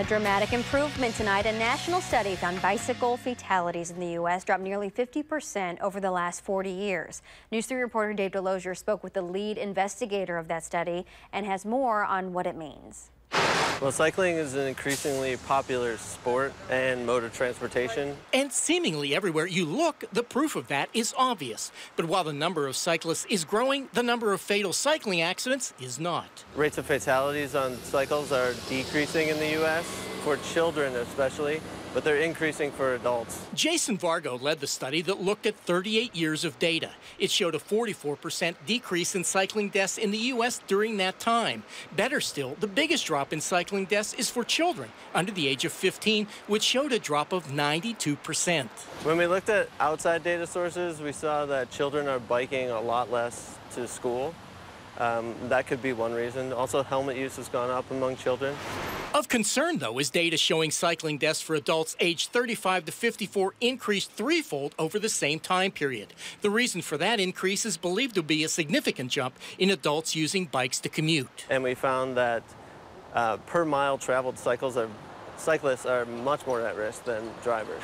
A dramatic improvement tonight. A national study found bicycle fatalities in the U.S. dropped nearly 50% over the last 40 years. News 3 reporter Dave DeLozier spoke with the lead investigator of that study and has more on what it means. Well, cycling is an increasingly popular sport and mode of transportation. And seemingly everywhere you look, the proof of that is obvious. But while the number of cyclists is growing, the number of fatal cycling accidents is not. Rates of fatalities on cycles are decreasing in the U.S., for children especially, but they're increasing for adults. Jason Vargo led the study that looked at 38 years of data. It showed a 44% decrease in cycling deaths in the U.S. during that time. Better still, the biggest drop in cycling deaths is for children under the age of 15, which showed a drop of 92%. When we looked at outside data sources, we saw that children are biking a lot less to school. That could be one reason. Also, helmet use has gone up among children. Of concern, though, is data showing cycling deaths for adults aged 35 to 54 increased threefold over the same time period. The reason for that increase is believed to be a significant jump in adults using bikes to commute. And we found that per mile traveled cyclists are much more at risk than drivers.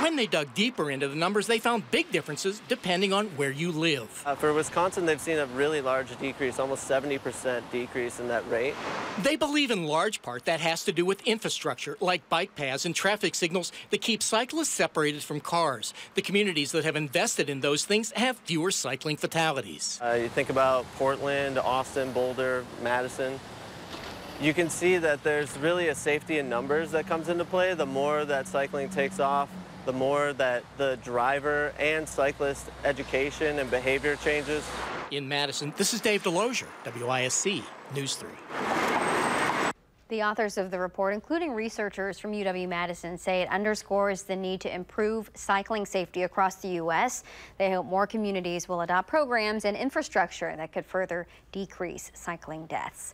When they dug deeper into the numbers, they found big differences depending on where you live. For Wisconsin, they've seen a really large decrease, almost 70% decrease in that rate. They believe in large part that has to do with infrastructure, like bike paths and traffic signals that keep cyclists separated from cars. The communities that have invested in those things have fewer cycling fatalities. You think about Portland, Austin, Boulder, Madison. You can see that there's really a safety in numbers that comes into play. The more that cycling takes off, the more that the driver and cyclist education and behavior changes. In Madison, this is Dave DeLozier, WISC News 3. The authors of the report, including researchers from UW-Madison, say it underscores the need to improve cycling safety across the U.S. They hope more communities will adopt programs and infrastructure that could further decrease cycling deaths.